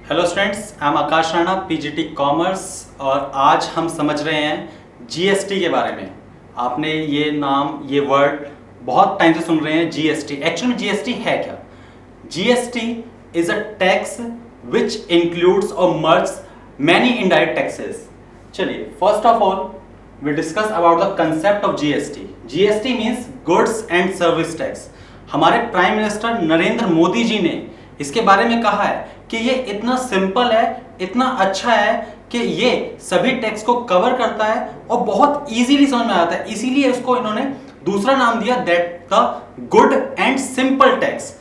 Hello students, I am Akash Rana, PGT commerce. और आज हम समझ रहे हैं जीएसटी के बारे में। आपने ये नाम, ये वर्ड बहुत टाइम से सुन रहे हैं, जीएसटी। एक्चुअली में जीएसटी है क्या? GST is a tax which includes और मर्ज मैनी इनडायरेक्ट टैक्सेस। चलिए, first of all we discuss about the concept of GST. GST means goods and service tax. हमारे प्राइम मिनिस्टर नरेंद्र मोदी जी ने इसके बारे में कहा है कि ये इतना सिंपल है, इतना अच्छा है कि ये सभी टैक्स को कवर करता है और बहुत इजीली समझ में आता है। इसीलिए उसको इन्होंने दूसरा नाम दिया, that the good and simple tax.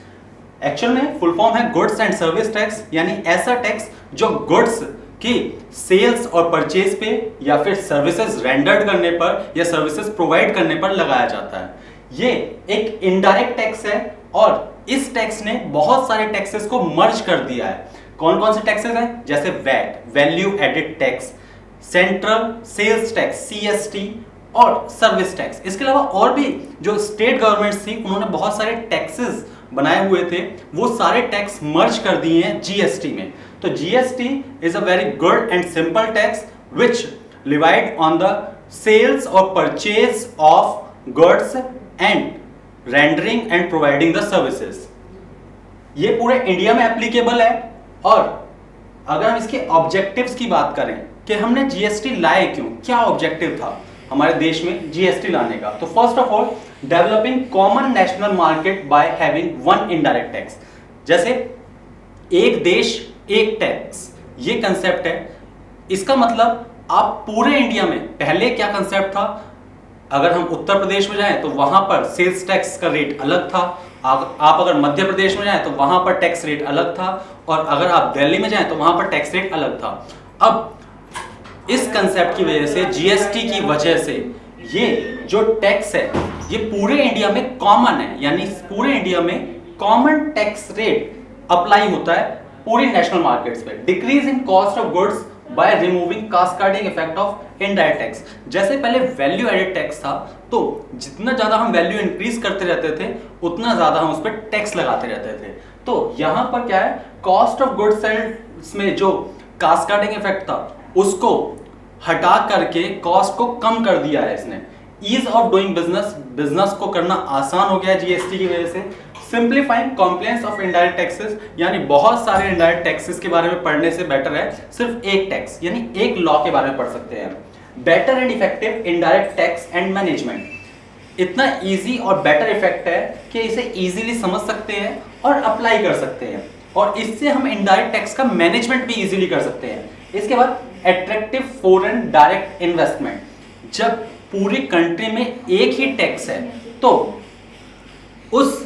Actual में फुल फॉर्म है गुड्स एंड सर्विस टैक्स, यानी ऐसा टैक्स जो गुड्स कि सेल्स और परचेज पे या फिर सर्विसेज रेंडर्ड करने पर या सर्विसेज प्रोवाइड करने पर लगाया जाता है। ये एक इनडायरेक्ट टैक्स है और इस टैक्स ने बहुत सारे टैक्सेस को मर्ज कर दिया है। कौन कौन से टैक्सेस हैं? जैसे VAT, value added tax, central sales tax CST और सर्विस टैक्स। इसके अलावा और भी जो स्टेट गवर्नमेंट्स थी उन्होंने बहुत सारे टैक्सेस बनाए हुए थे, वो सारे टैक्स मर्ज कर दिए हैं जीएसटी में। तो GST is a very good and simple tax which levied on the sales और purchase of goods and rendering and providing the services. ये पूरे इंडिया में एप्लीकेबल है। और अगर हम इसके ऑब्जेक्टिव्स की बात करें कि हमने जीएसटी लाए क्यों, क्या ऑब्जेक्टिव था हमारे देश में जीएसटी लाने का, तो first of all developing common national market by having one indirect tax. जैसे एक देश एक टैक्स, ये कंसेप्ट है। इसका मतलब आप पूरे इंडिया में, पहले क्या कंसेप्ट था, अगर हम उत्तर प्रदेश में जाएं तो वहां पर सेल्स टैक्स का रेट अलग था, आप अगर मध्य प्रदेश में जाएं तो वहां पर टैक्स रेट अलग था, और अगर आप दिल्ली में जाएं तो वहां पर टैक्स रेट अलग था। अब इस कंसेप्ट की वजह से, जीएसटी की वजह से, ये जो टैक्स है ये पूरे इंडिया में कॉमन है, यानी पूरे इंडिया में कॉमन टैक्स रेट अप्लाई होता है पूरी नेशनल मार्केट्स पे। Decrease in cost of goods by removing cascading effect of indirect tax. जैसे पहले वैल्यू एडेड टैक्स था, तो जितना ज्यादा हम वैल्यू इंक्रीज करते रहते थे उतना ज्यादा हम उस पर टैक्स लगाते रहते थे। तो यहां पर क्या है, कॉस्ट ऑफ गुड्स सेल्स में जो कास्केडिंग इफेक्ट था उसको हटा करके कॉस्ट को कम कर दिया है इसने। Ease of doing business, business को करना आसान हो गया है जीएसटी की वजह से। Simplifying compliance of indirect taxes, यानी बहुत सारे इनडायरेक्ट टैक्सेस के बारे में पढ़ने से बेटर है सिर्फ एक टैक्स, यानी एक लॉ के बारे में पढ़ सकते हैं। Better and effective indirect tax and management, इतना इजी और बेटर इफेक्ट है कि इसे इजीली समझ सकते हैं और अप्लाई कर सकते हैं, और इससे हम इनडायरेक्ट टैक्स का मैनेजमेंट भी इजीली कर सकते हैं। इसके बाद अट्रैक्टिव फॉरेन डायरेक्ट इन्वेस्टमेंट, जब पूरी कंट्री में एक ही टैक्स है तो उस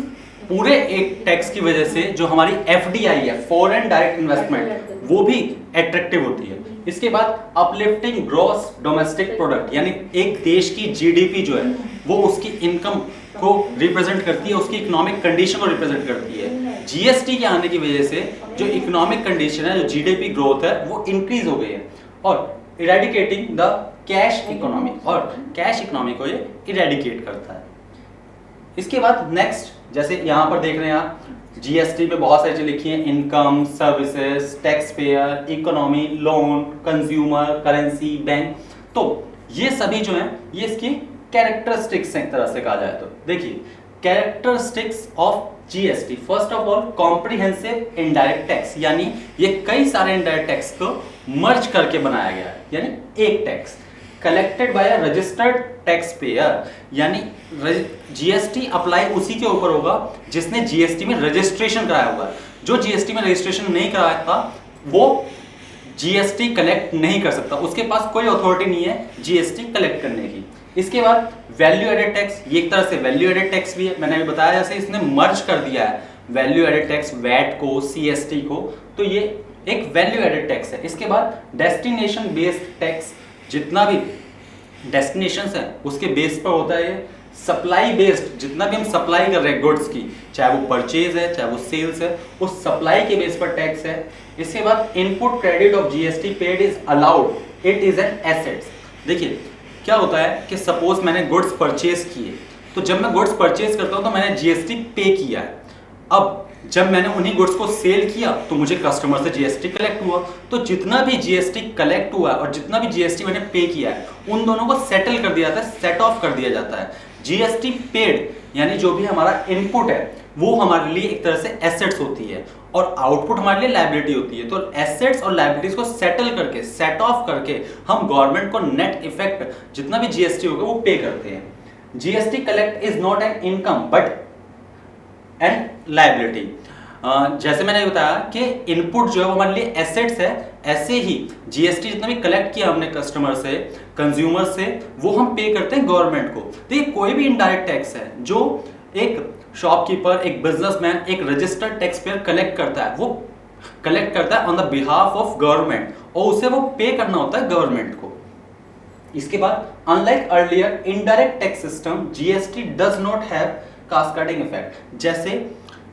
पूरे एक टैक्स की वजह से जो हमारी एफडीआई है, फॉरेन डायरेक्ट इन्वेस्टमेंट, वो भी अट्रैक्टिव होती है। इसके बाद अपलिफ्टिंग ग्रॉस डोमेस्टिक प्रोडक्ट, यानी एक देश की जीडीपी जो है वो उसकी इनकम को रिप्रेजेंट करती है, उसकी इकोनॉमिक कंडीशन को रिप्रेजेंट करती है। जीएसटी के आने की वजह से जो इकोनॉमिक कंडीशन है, जो जीडीपी ग्रोथ है, वो इंक्रीज हो गई है। और इरेडिकेटिंग द कैश इकोनॉमी, और कैश इकोनॉमी को ये इरेडिकेट करता है। इसके बाद नेक्स्ट, जैसे यहां पर देख रहे हैं आप, जीएसटी में बहुत सारी चीजें लिखी हैं, income, services, tax payer, economy, loan, consumer, currency, bank. तो ये सभी जो हैं ये इसकी कैरेक्टरिस्टिक्स हैं एक तरह से कहा जाए तो। देखिए, characteristics of GST, first of all comprehensive indirect tax, यानी ये कई सारे इनडायरेक्ट टैक्स को मर्ज करके बनाया गया है, यानी एक tax. Collected by a registered tax payer, यानी जीएसटी अप्लाई उसी के ऊपर होगा जिसने जीएसटी में रजिस्ट्रेशन कराया हुआ है। जो जीएसटी में रजिस्ट्रेशन नहीं कराया था वो जीएसटी कलेक्ट नहीं कर सकता, उसके पास कोई अथॉरिटी नहीं है जीएसटी कलेक्ट करने की। इसके बाद वैल्यू एडेड टैक्स, ये एक तरह से वैल्यू एडेड टैक्स भी है, मैंने अभी बताया, जैसे इसने मर्ज कर दिया है वैल्यू एडेड टैक्स, वैट को, सीएसटी को, तो ये एक वैल्यू एडेड टैक्स है। इसके बाद डेस्टिनेशन बेस्ड टैक्स, जितना भी डेस्टिनेशंस है उसके बेस पर होता है। सप्लाई बेस्ड, जितना भी हम सप्लाई कर रहे हैं गुड्स की, चाहे वो परचेज है चाहे वो सेल्स है, उस सप्लाई के बेस पर टैक्स है। इसके बाद input credit of GST paid is allowed, it is an assets. देखिए क्या होता है कि सपोज मैंने गुड्स परचेज किए, तो जब मैं गुड्स परचेज करता हूं तो मैंने जीएसटी पे किया है। अब जब मैंने उन्हीं गुड्स को सेल किया तो मुझे कस्टमर से जीएसटी कलेक्ट हुआ। तो जितना भी जीएसटी कलेक्ट हुआ और जितना भी जीएसटी मैंने पे किया है उन दोनों को सेटल कर दिया जाता है, सेट ऑफ कर दिया जाता है। जीएसटी पेड यानी जो भी हमारा इनपुट है वो हमारे लिए एक तरह से एसेट्स होती है और आउटपुट हमारे लिए लायबिलिटी होती है। तो एसेट्स और लायबिलिटीज को सेटल करके, सेट ऑफ करके हम गवर्नमेंट को नेट इफेक्ट जितना भी जीएसटी होगा वो पे करते हैं। GST collect is not an income but an liability. जैसे मैंने बताया कि इनपुट जो है वो हमारे लिए एसेट्स है, ऐसे ही जीएसटी जितना भी कलेक्ट किया हमने कस्टमर से, कंज्यूमर से, वो हम पे करते हैं गवर्नमेंट को। तो ये कोई भी इनडायरेक्ट टैक्स है जो एक शॉपकीपर, एक बिजनेसमैन, एक रजिस्टर्ड टैक्स पेयर कलेक्ट करता है, वो कलेक्ट करता है on the behalf of government और उसे वो पे करना होता है गवर्नमेंट को। इसके बाद unlike earlier indirect tax system, GST does not have cascading effect. जैसे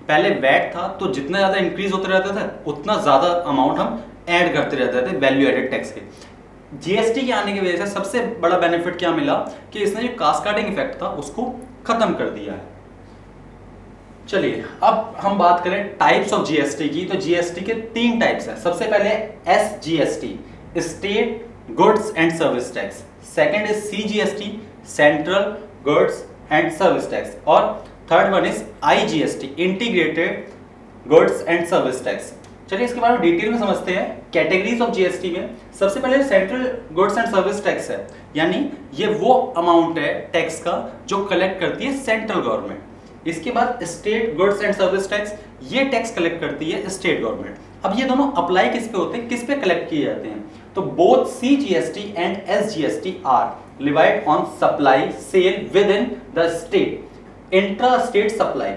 पहले वैट था तो जितना ज्यादा इंक्रीज होते रहते थे उतना ज्यादा अमाउंट हम ऐड करते रहते थे वैल्यू एडेड टैक्स के। जीएसटी के आने की वजह से सबसे बड़ा बेनिफिट क्या मिला कि इसने जो कास्केडिंग इफेक्ट था उसको खत्म कर दिया है। चलिए अब हम बात करें टाइप्स ऑफ जीएसटी की। तो जीएसटी के 3 टाइप्स हैं। सबसे पहले SGST, state goods and service tax. Second is CGST, central goods and service tax. और third one is IGST, integrated goods and service tax. चलिए इसके बारे में डिटेल में समझते हैं। कैटेगरीज ऑफ जीएसटी में सबसे पहले central goods and service tax है, यानी ये वो अमाउंट है टैक्स का जो कलेक्ट करती है सेंट्रल गवर्नमेंट। इसके बाद state goods and service tax, ये टैक्स कलेक्ट करती है स्टेट गवर्नमेंट। अब ये दोनों अप्लाई किस पे होते हैं, किस पे कलेक्ट किए जाते हैं? तो both CGST and SGST are levied on supply sale within the state. Intra state supply,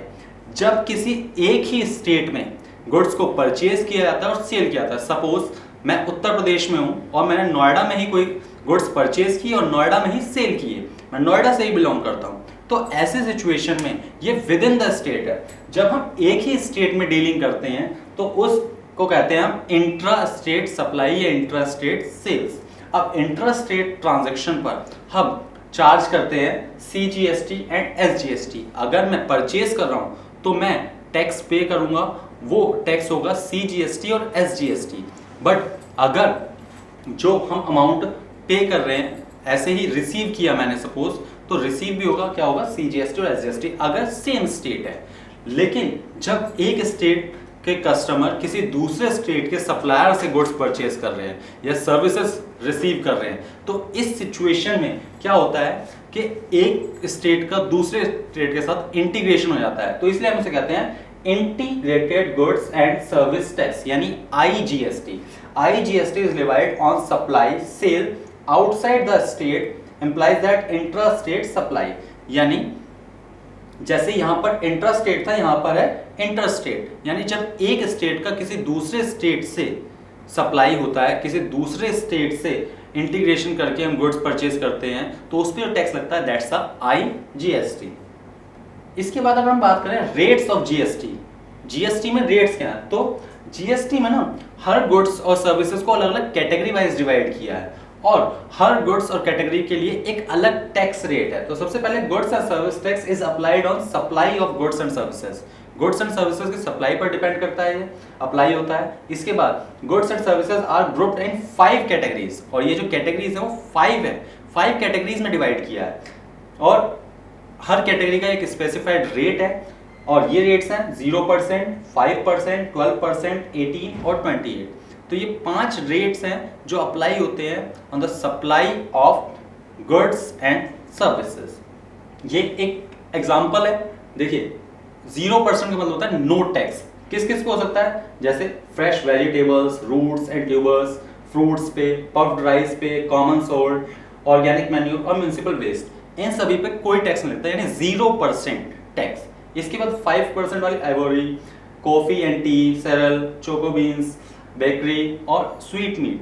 जब किसी एक ही स्टेट में गुड्स को परचेज किया जाता है और सेल किया जाता है। सपोज मैं उत्तर प्रदेश में हूं और मैंने नोएडा में ही कोई गुड्स परचेज की और नोएडा में ही सेल किए, मैं नोएडा से ही बिलोंग करता हूं, तो ऐसे सिचुएशन में ये विद इन द स्टेट है। जब हम एक ही स्टेट में डीलिंग करते हैं तो उसको कहते हैं हम इंट्रा स्टेट सप्लाई या इंट्रा स्टेट सेल्स। अब इंट्रा स्टेट ट्रांजैक्शन पर हम चार्ज करते हैं सीजीएसटी एंड एसजीएसटी। अगर मैं परचेज कर रहा हूं तो मैं टैक्स पे करूंगा, वो टैक्स होगा सीजीएसटी और एसजीएसटी। बट अगर जो हम अमाउंट पे कर रहे हैं ऐसे ही रिसीव किया मैंने सपोज, तो रिसीव भी होगा, क्या होगा, सीजीएसटी और एसजीएसटी, अगर सेम स्टेट है। लेकिन जब एक स्टेट के कस्टमर किसी दूसरे स्टेट के सप्लायर से गुड्स परचेज कर रहे हैं या सर्विसेज रिसीव कर रहे हैं, तो इस सिचुएशन में क्या होता है कि एक स्टेट का दूसरे स्टेट के साथ इंटीग्रेशन हो जाता है। तो इसलिए हम इसे कहते हैं integrated goods and service tax, यानी IGST. IGST is levied on supply sale outside the state, implies that intra-state supply, यानी जैसे यहां पर इंट्रा स्टेट था, यहां पर है इंटरस्टेट, यानी जब एक स्टेट का किसी दूसरे स्टेट से सप्लाई होता है, किसी दूसरे स्टेट से इंटीग्रेशन करके हम गुड्स परचेज करते हैं तो उस पर टैक्स लगता है, दैट्स आईजीएसटी। इसके बाद अगर हम बात करें रेट्स ऑफ जीएसटी, जीएसटी में रेट्स क्या है, तो जीएसटी में ना हर गुड्स और सर्विसेज को अलग अलग कैटेगरी वाइज डिवाइड किया है और हर गुड्स और कैटेगरी के लिए एक अलग टैक्स रेट है। तो सबसे पहले goods and service tax is applied on supply of goods and services. Goods and services की सप्लाई पर डिपेंड करता है, ये अप्लाई होता है। इसके बाद goods and services are grouped in 5 categories, और ये जो कैटेगरीज है वो 5 है, 5 कैटेगरीज में डिवाइड किया है और हर कैटेगरी का एक स्पेसिफाइड रेट है और ये रेट्स हैं 0%, 5%, 12%, 18 और 28। तो ये 5 रेट्स हैं जो अप्लाई होते हैं on the supply of goods and services. ये एक एग्जांपल है, देखिए 0% का मतलब होता है नो टैक्स। किस किस पे हो सकता है, जैसे fresh vegetables, roots and tubers, fruits पे, पफ्ड राइस पे, कॉमन सोल्ट, ऑर्गेनिक मैन्यूर और म्युनिसिपल वेस्ट, इन सभी पे कोई टैक्स नहीं लगता, यानी 0% टैक्स। इसके बाद 5% वाली Ivory, coffee and T, cereal, choco beans, bakery और स्वीट मीट्स,